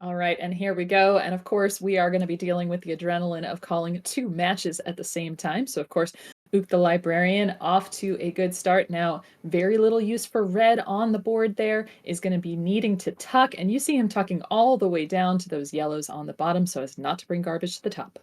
All right, and here we go. And of course, we are going to be dealing with the adrenaline of calling two matches at the same time. So, of course, Ook the Librarian off to a good start. Now, very little use for red on the board there is going to be needing to tuck. And you see him tucking all the way down to those yellows on the bottom so as not to bring garbage to the top.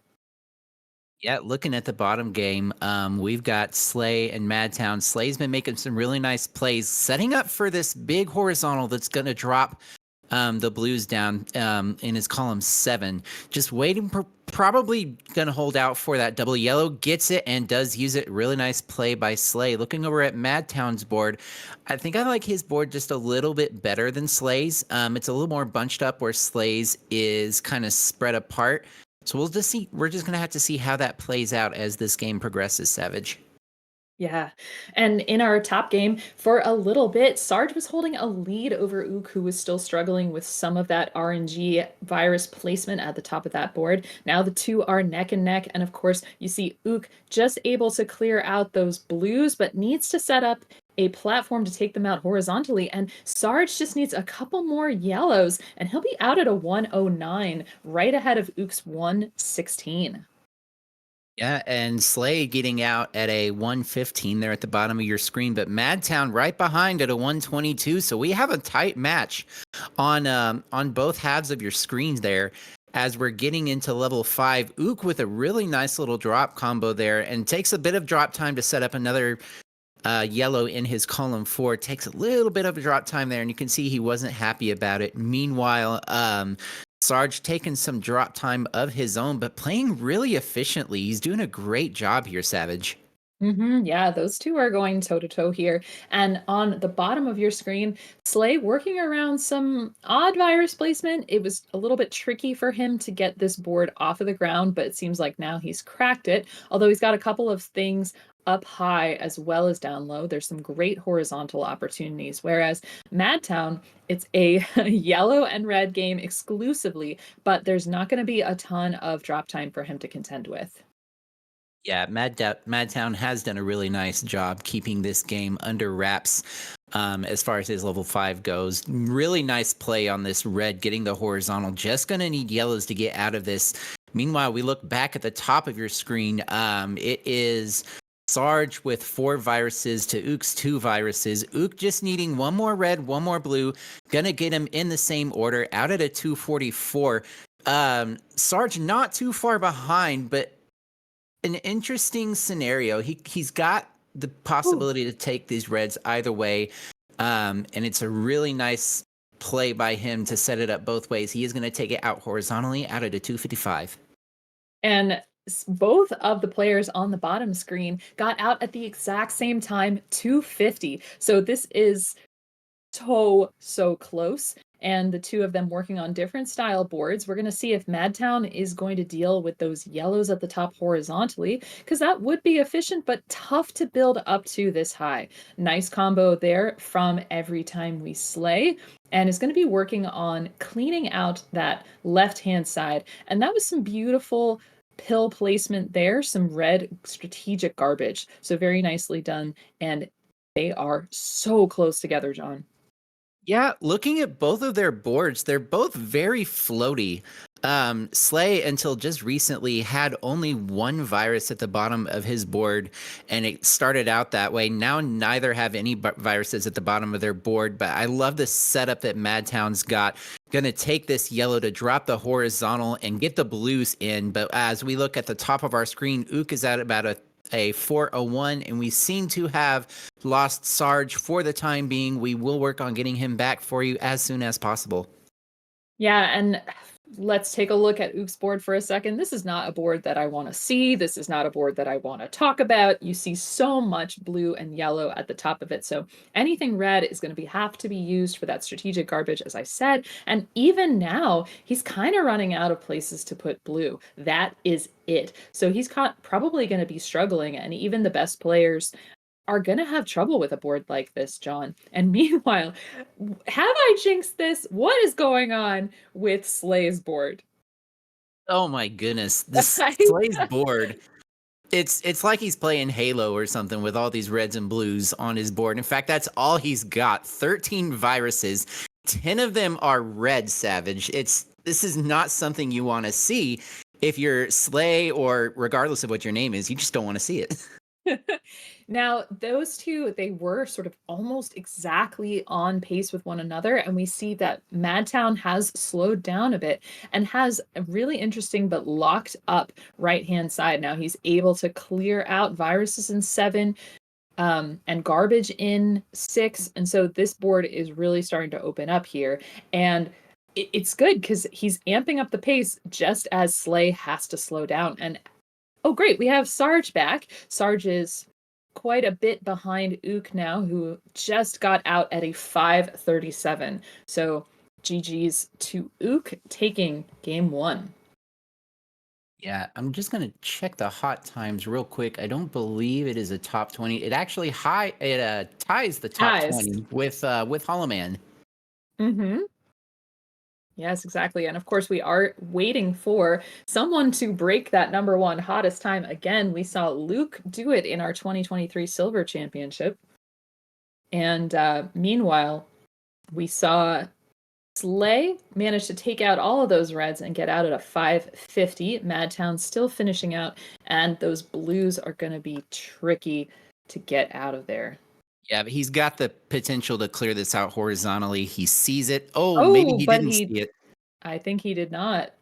Yeah, looking at the bottom game, we've got Slay and MadTown. Slay's been making some really nice plays, setting up for this big horizontal that's going to drop the blues down in his column 7. Just waiting for, probably going to hold out for that double yellow. Gets it and does use it. Really nice play by Slay. Looking over at MadTown's board, I think I like his board just a little bit better than Slay's. It's a little more bunched up where Slay's is kind of spread apart. So we'll just see. We're just gonna have to see how that plays out as this game progresses, Savage. Yeah. And in our top game, for a little bit, Sarge was holding a lead over Ook, who was still struggling with some of that RNG virus placement at the top of that board. Now the two are neck and neck. And of course, you see Ook just able to clear out those blues, but needs to set up a platform to take them out horizontally. And Sarge just needs a couple more yellows, and he'll be out at a 109, right ahead of Ook's 116. Yeah, and Slay getting out at a 115 there at the bottom of your screen, but Madtown right behind at a 122. So we have a tight match on both halves of your screens there. As we're getting into level 5, Ook with a really nice little drop combo there, and takes a bit of drop time to set up another yellow in his column 4. Takes a little bit of a drop time there, and you can see he wasn't happy about it. Meanwhile, Sarge taking some drop time of his own, but playing really efficiently. He's doing a great job here, Savage. Yeah, those two are going toe to toe here. And on the bottom of your screen, Slay working around some odd virus placement. It was a little bit tricky for him to get this board off of the ground, but it seems like now he's cracked it. Although he's got a couple of things up high as well as down low. There's some great horizontal opportunities. Whereas Madtown, it's a yellow and red game exclusively, but there's not going to be a ton of drop time for him to contend with. Yeah, Madtown has done a really nice job keeping this game under wraps as far as his level 5 goes. Really nice play on this red, getting the horizontal. Just going to need yellows to get out of this. Meanwhile, we look back at the top of your screen. It is Sarge with 4 viruses to Ook's 2 viruses. Ook just needing one more red, one more blue. Gonna get him in the same order, out at a 244. Sarge not too far behind, but an interesting scenario. He's got the possibility to take these reds either way, and it's a really nice play by him to set it up both ways. He is going to take it out horizontally out at a 255. And both of the players on the bottom screen got out at the exact same time, 250. So this is so close. And the two of them working on different style boards. We're going to see if MadTown is going to deal with those yellows at the top horizontally, because that would be efficient, but tough to build up to this high. Nice combo there from EvryTimeWeSlay, and is going to be working on cleaning out that left-hand side. And that was some beautiful pill placement there, some red strategic garbage. So very nicely done. And they are so close together, John. Yeah, looking at both of their boards, they're both very floaty. Slay, until just recently, had only one virus at the bottom of his board, and it started out that way. Now neither have any viruses at the bottom of their board, but I love the setup that Madtown's got. Gonna take this yellow to drop the horizontal and get the blues in, but as we look at the top of our screen, Ook is at about a 401, and we seem to have lost Sarge for the time being. We will work on getting him back for you as soon as possible. Yeah, and let's take a look at Ook's board for a second. This is not a board that I want to see. This is not a board that I want to talk about. You see so much blue and yellow at the top of it. So anything red is going to have to be used for that strategic garbage, as I said. And even now, he's kind of running out of places to put blue. That is it. So he's probably going to be struggling. And even the best players are going to have trouble with a board like this, John. And meanwhile, have I jinxed this? What is going on with Slay's board? Oh my goodness, this Slay's board. It's like he's playing Halo or something with all these reds and blues on his board. In fact, that's all he's got. 13 viruses. 10 of them are red, Savage. It's This is not something you want to see. If you're Slay or regardless of what your name is, you just don't want to see it. Now, those two, they were sort of almost exactly on pace with one another. And we see that MadTown has slowed down a bit and has a really interesting but locked up right-hand side. Now he's able to clear out viruses in 7 and garbage in 6. And so this board is really starting to open up here. And it's good because he's amping up the pace just as Slay has to slow down. And oh, great, we have Sarge back. Sarge is quite a bit behind Ook now, who just got out at a 5:37. So GG's to Ook, taking game 1. Yeah, I'm just gonna check the hot times real quick. I don't believe it is a top 20. It actually ties the top Ties. 20 with Hollow Man. Mm-hmm. Yes, exactly. And of course, we are waiting for someone to break that number 1 hottest time. Again, we saw Luke do it in our 2023 Silver Championship. And meanwhile, we saw Slay manage to take out all of those reds and get out at a 5:50. MadTown still finishing out, and those blues are going to be tricky to get out of there. Yeah, but he's got the potential to clear this out horizontally. He sees it. Oh, maybe he didn't see it. I think he did not.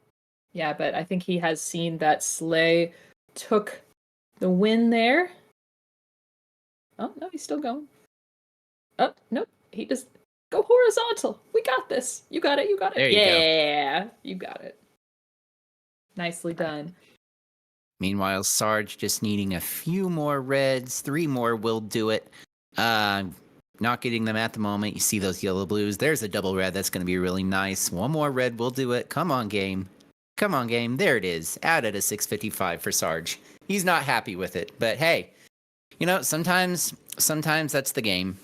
Yeah, but I think he has seen that Slay took the win there. Oh, no, he's still going. Oh, nope. He just go horizontal. We got this. You got it. You got it. There you go. Yeah, you got it. Nicely done. Meanwhile, Sarge just needing a few more reds. 3 more will do it. Not getting them at the moment. You see those yellow blues. There's a double red. That's going to be really nice. 1 more red will do it. Come on, game. Come on, game. There it is. Out at a 6:55 for Sarge. He's not happy with it, but hey, sometimes that's the game.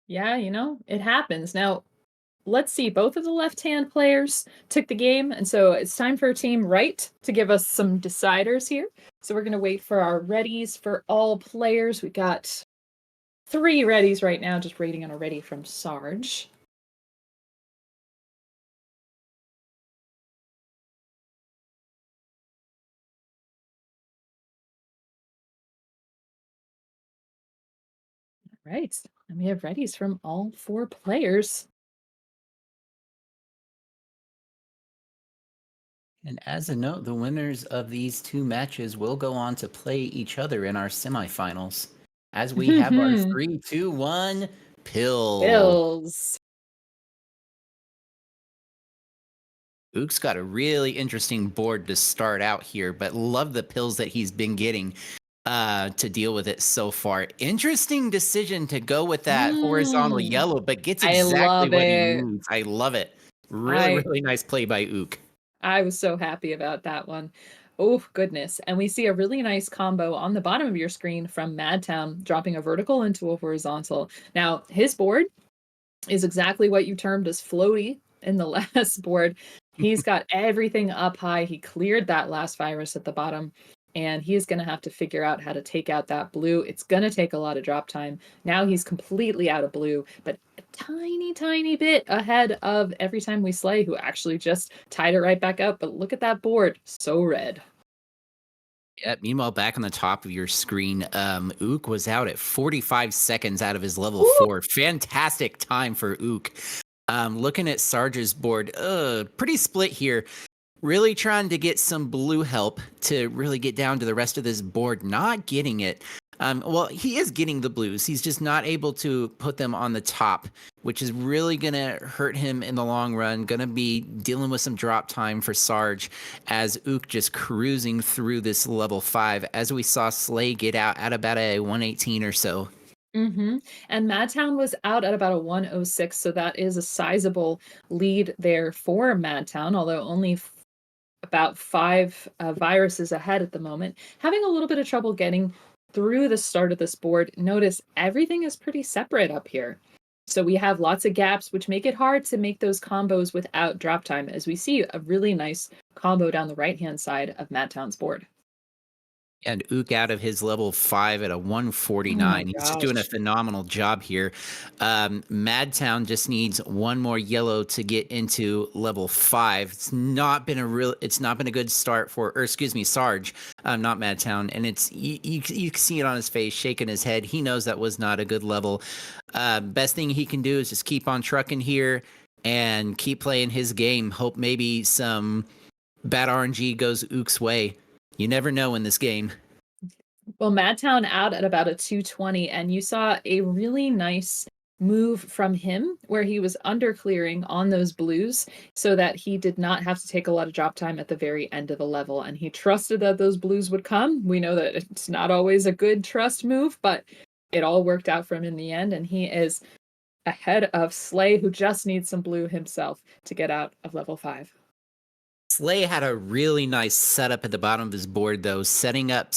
Yeah, it happens. Now, let's see. Both of the left-hand players took the game, and so it's time for Team Right to give us some deciders here. So we're going to wait for our readies for all players. We got 3 readies right now, just waiting on a ready from Sarge. All right, and we have readies from all 4 players. And as a note, the winners of these 2 matches will go on to play each other in our semifinals. As we have our 3, 2, 1 pill. Pills. Ook's got a really interesting board to start out here, but love the pills that he's been getting to deal with it so far. Interesting decision to go with that horizontal yellow, but gets exactly what he needs. I love it. Really nice play by Ook. I was so happy about that one. Oh, goodness. And we see a really nice combo on the bottom of your screen from MadTown, dropping a vertical into a horizontal. Now, his board is exactly what you termed as floaty in the last board. He's got everything up high. He cleared that last virus at the bottom, and he is going to have to figure out how to take out that blue. It's going to take a lot of drop time. Now he's completely out of blue, but a tiny, tiny bit ahead of EvryTimeWeSlay, who actually just tied it right back up. But look at that board. So red. Yeah, meanwhile, back on the top of your screen, Ook was out at 45 seconds out of his level 4. Fantastic time for Ook. Looking at Sarge's board, pretty split here. Really trying to get some blue help to really get down to the rest of this board. Not getting it. Well, he is getting the blues. He's just not able to put them on the top, which is really going to hurt him in the long run. Going to be dealing with some drop time for Sarge as Ook just cruising through this level 5, as we saw Slay get out at about a 118 or so. And MadTown was out at about a 106, so that is a sizable lead there for MadTown, although only about 5 viruses ahead at the moment. Having a little bit of trouble getting through the start of this board. Notice everything is pretty separate up here. So we have lots of gaps, which make it hard to make those combos without drop time, as we see a really nice combo down the right-hand side of MadTown's board. And Ook out of his level 5 at a Oh my 149. He's just doing a gosh. phenomenal job here. MadTown just needs one more yellow to get into level 5. It's not been a good start for, or excuse me, Sarge, not MadTown. And you can see it on his face, shaking his head. He knows that was not a good level. Best thing he can do is just keep on trucking here and keep playing his game. Hope maybe some bad RNG goes Ook's way. You never know in this game. Well, MadTown out at about a 220, and you saw a really nice move from him where he was under clearing on those blues so that he did not have to take a lot of drop time at the very end of the level. And he trusted that those blues would come. We know that it's not always a good trust move, but it all worked out for him in the end. And he is ahead of Slay, who just needs some blue himself to get out of level 5. Slay had a really nice setup at the bottom of his board, though, setting up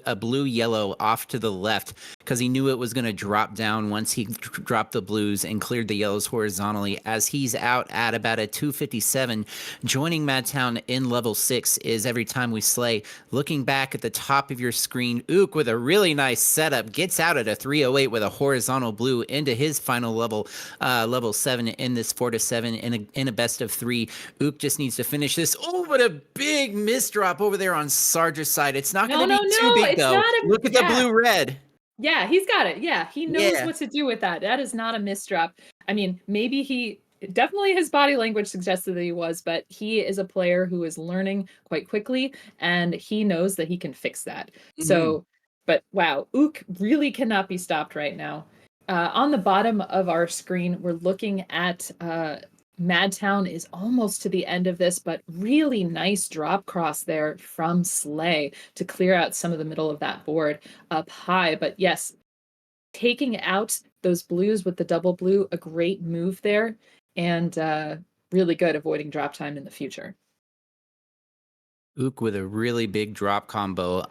a blue-yellow off to the left because he knew it was going to drop down once he dropped the blues and cleared the yellows horizontally. As he's out at about a 257, joining MadTown in level 6 is EvryTimeWeSlay. Looking back at the top of your screen, Ook with a really nice setup gets out at a 308 with a horizontal blue into his final level, level 7 in this 4-7 in a best of 3. Ook just needs to finish this. Oh, but a big misdrop over there on Sarge's side. It's not going to be too big, though. Look at the blue-red. Yeah, he's got it. Yeah, he knows what to do with that. That is not a misdrop. I mean, maybe definitely his body language suggested that he was, but he is a player who is learning quite quickly, and he knows that he can fix that. So, but wow, Ook really cannot be stopped right now. On the bottom of our screen, we're looking at MadTown is almost to the end of this, but really nice drop cross there from Slay to clear out some of the middle of that board up high. But yes, taking out those blues with the double blue, a great move there, and really good avoiding drop time in the future. Ook with a really big drop combo.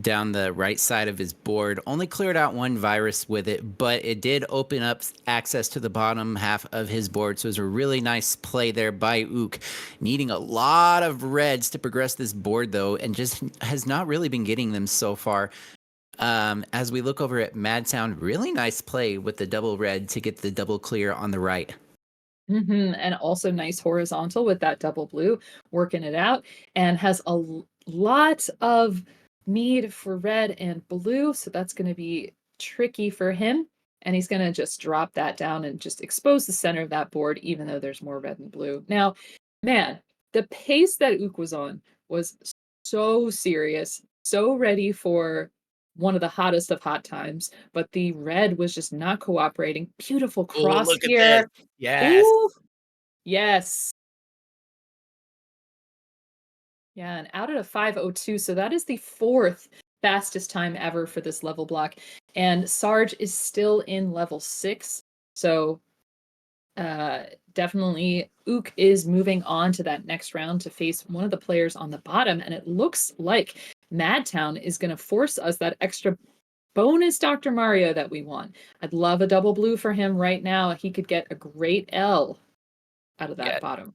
Down the right side of his board. Only cleared out one virus with it, but it did open up access to the bottom half of his board. So it was a really nice play there by Ook. Needing a lot of reds to progress this board, though, and just has not really been getting them so far. As we look over at MadTown, really nice play with the double red to get the double clear on the right. And also nice horizontal with that double blue, working it out, and has a lot of need for red and blue, so that's going to be tricky for him, and he's going to just drop that down and just expose the center of that board even though there's more red and blue. Now, man, the pace that Ook was on was so serious, so ready for one of the hottest of hot times, but the red was just not cooperating. Beautiful cross look here. at this. Yes. Ooh, yes. Yeah, and out at a 5:02, so that is the 4th fastest time ever for this level block. And Sarge is still in level 6, so definitely Ook is moving on to that next round to face one of the players on the bottom, and it looks like MadTown is going to force us that extra bonus Dr. Mario that we want. I'd love a double blue for him right now. He could get a great L out of that bottom.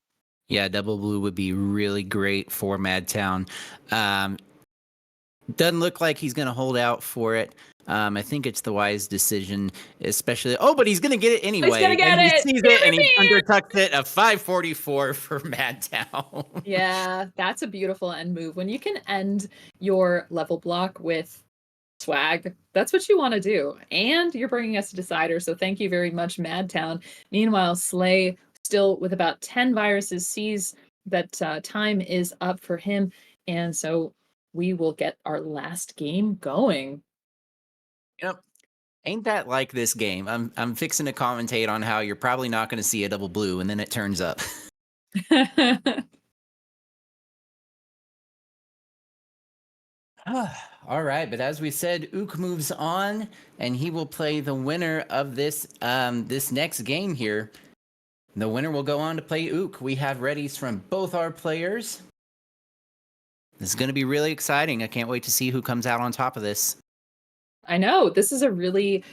Yeah, double blue would be really great for MadTown. Doesn't look like he's going to hold out for it. I think it's the wise decision, especially. Oh, but he's going to get it anyway. He's going to get it. He sees it and he undertucks it. A 544 for MadTown. Yeah, that's a beautiful end move. When you can end your level block with swag, that's what you want to do. And you're bringing us a decider, so thank you very much, MadTown. Meanwhile, Slay, still with about 10 viruses, sees that time is up for him, and so we will get our last game going. Yep. Ain't that like this game? I'm fixing to commentate on how you're probably not going to see a double blue, and then it turns up. All right, but as we said, Ook moves on, and he will play the winner of this this next game here. The winner will go on to play Ook. We have readies from both our players. This is going to be really exciting. I can't wait to see who comes out on top of this. I know, this is a really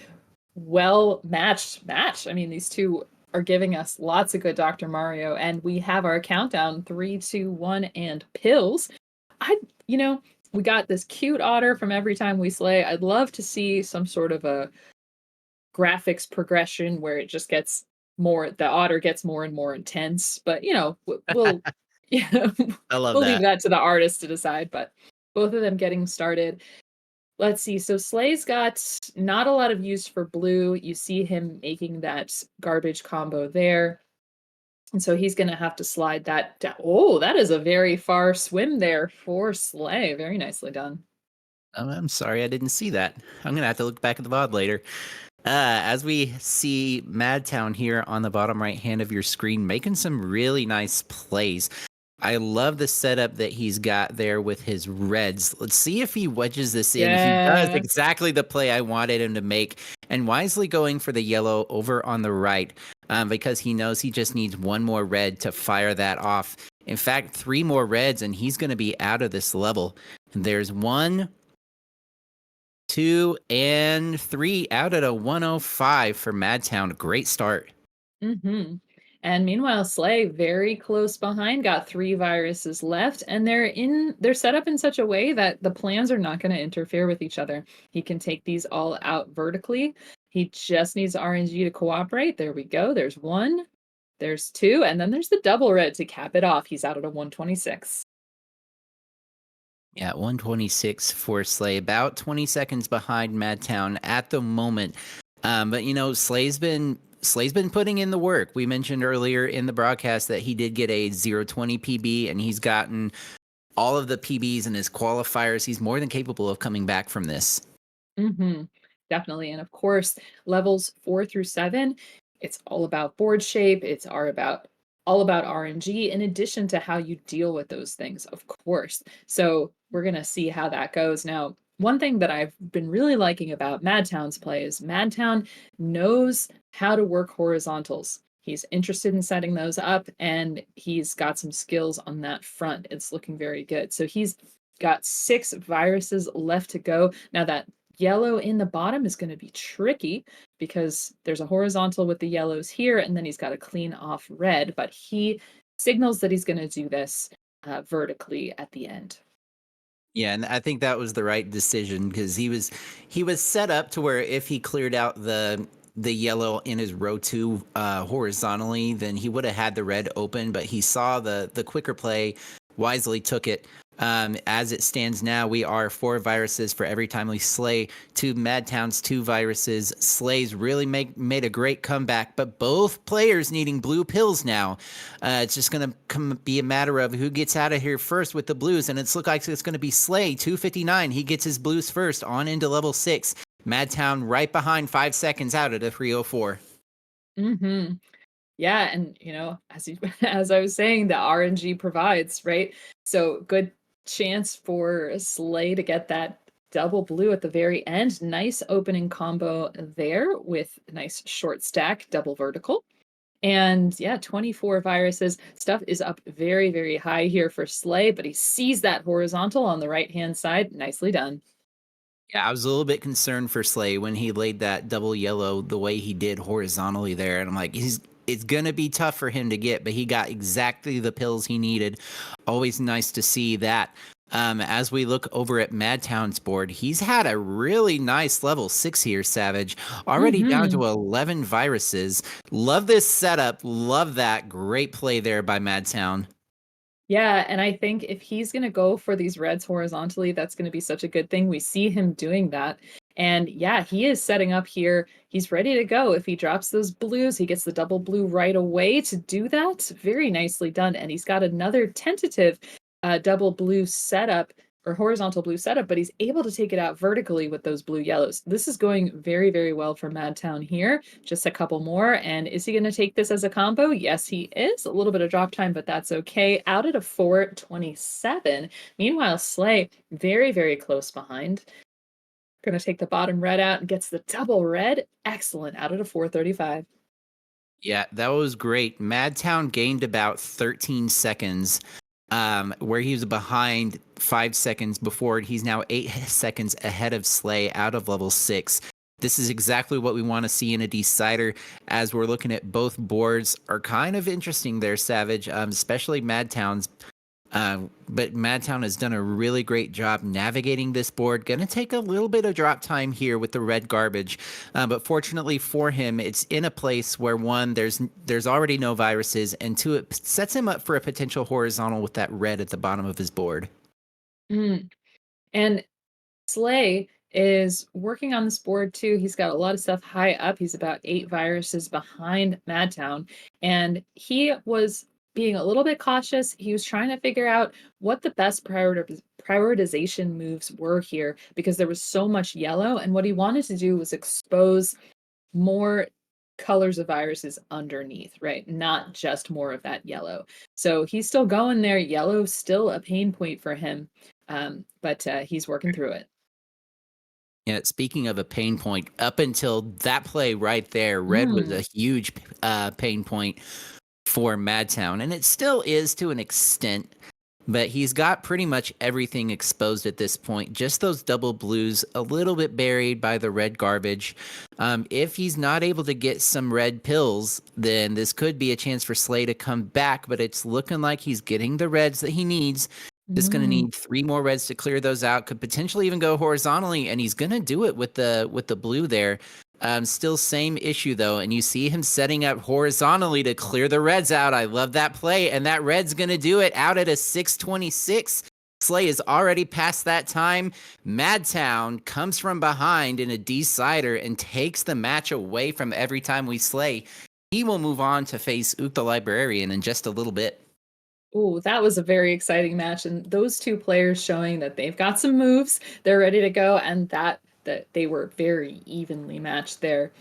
well-matched match. I mean, these two are giving us lots of good Dr. Mario, and we have our countdown, 3, 2, 1, and pills. we got this cute otter from Every Time We Slay. I'd love to see some sort of a graphics progression where it just gets more, the otter gets more and more intense, but we'll yeah, I love we'll leave that. that to the artist to decide, but both of them getting started. Let's see. So Slay's got not a lot of use for blue. You see him making that garbage combo there. And so he's going to have to slide that down. Oh, that is a very far swim there for Slay. Very nicely done. Oh, I'm sorry, I didn't see that. I'm gonna have to look back at the VOD later. As we see MadTown here on the bottom right hand of your screen, making some really nice plays. I love the setup that he's got there with his reds. Let's see if he wedges this in. He does Yes. exactly the play I wanted him to make, and wisely going for the yellow over on the right, because he knows he just needs one more red to fire that off. In fact, 3 more reds, and he's going to be out of this level. And there's 1, 2, and 3 out at a 105 for MadTown. Great start. And meanwhile, Slay very close behind, got 3 viruses left, and they're set up in such a way that the plans are not going to interfere with each other. He can take these all out vertically. He just needs RNG to cooperate. There we go. There's 1, there's 2, and then there's the double red to cap it off. He's out at a 126. Yeah, 126 for Slay, about 20 seconds behind MadTown at the moment. But Slay's been putting in the work. We mentioned earlier in the broadcast that he did get a 020 PB, and he's gotten all of the PBs in his qualifiers. He's more than capable of coming back from this. Definitely. And of course, levels 4 through 7, it's all about board shape. It's all about RNG in addition to how you deal with those things, of course. So we're going to see how that goes. Now, one thing that I've been really liking about MadTown's play is MadTown knows how to work horizontals. He's interested in setting those up, and he's got some skills on that front. It's looking very good. So he's got 6 viruses left to go. Now that yellow in the bottom is going to be tricky because there's a horizontal with the yellows here, and then he's got to clean off red, but he signals that he's going to do this vertically at the end. Yeah, and I think that was the right decision because he was set up to where if he cleared out the yellow in his row 2 horizontally, then he would have had the red open, but he saw the quicker play, wisely took it. As it stands now, we are 4 viruses for Every Time We Slay, 2 MadTown's 2 viruses. Slay's really made a great comeback, but both players needing blue pills now. It's just going to be a matter of who gets out of here first with the blues, and it's look like it's going to be Slay, 259. He gets his blues first on into level 6. MadTown right behind, 5 seconds out at a 304. Yeah, and as I was saying, the RNG provides, right? So good chance for Slay to get that double blue at the very end. Nice opening combo there with a nice short stack, double vertical. And yeah, 24 viruses. Stuff is up very, very high here for Slay, but he sees that horizontal on the right-hand side. Nicely done. Yeah, I was a little bit concerned for Slay when he laid that double yellow the way he did horizontally there. And I'm like, it's going to be tough for him to get, but he got exactly the pills he needed. Always nice to see that. As we look over at MadTown's board, he's had a really nice level 6 here, Savage. Already down to 11 viruses. Love this setup. Love that. Great play there by MadTown. Yeah, and I think if he's going to go for these reds horizontally, that's going to be such a good thing. We see him doing that. And yeah, he is setting up here. He's ready to go. If he drops those blues, he gets the double blue right away to do that. Very nicely done. And he's got another tentative double blue setup or horizontal blue setup, but he's able to take it out vertically with those blue yellows. This is going very, very well for MadTown here. Just a couple more. And is he going to take this as a combo? Yes, he is. A little bit of drop time, but that's okay. Out at a 427. Meanwhile, Slay, very, very close behind. Going to take the bottom red out and gets the double red. Excellent. Out at a 435. Yeah, that was great. MadTown gained about 13 seconds. Where he was behind 5 seconds before. He's now 8 seconds ahead of Slay out of level 6. This is exactly what we want to see in a decider, as we're looking at both boards are kind of interesting there, Savage, especially MadTown's. But MadTown has done a really great job navigating this board. Going to take a little bit of drop time here with the red garbage, but fortunately for him, it's in a place where one, there's already no viruses, and two, it sets him up for a potential horizontal with that red at the bottom of his board. Mm. And Slay is working on this board too. He's got a lot of stuff high up. He's about 8 viruses behind MadTown. And he was being a little bit cautious. He was trying to figure out what the best prioritization moves were here because there was so much yellow. And what he wanted to do was expose more colors of viruses underneath, right? Not just more of that yellow. So he's still going there. Yellow's still a pain point for him. But he's working through it. Yeah, speaking of a pain point, up until that play right there, red was Mm. a huge pain point for MadTown, and it still is to an extent. But he's got pretty much everything exposed at this point. Just those double blues, a little bit buried by the red garbage. If he's not able to get some red pills, then this could be a chance for Slay to come back. But it's looking like he's getting the reds that he needs. Just going to Mm. need 3 more reds to clear those out. Could potentially even go horizontally, and he's going to do it with the blue there. Still same issue though, and you see him setting up horizontally to clear the reds out. I love that play, and that red's gonna do it out at a 626. Slay is already past that time. MadTown comes from behind in a decider and takes the match away from EvryTimeWeSlay. He will move on to face OoktheLibrarian in just a little bit. Oh, that was a very exciting match, and those 2 players showing that they've got some moves, they're ready to go, and that they were very evenly matched there.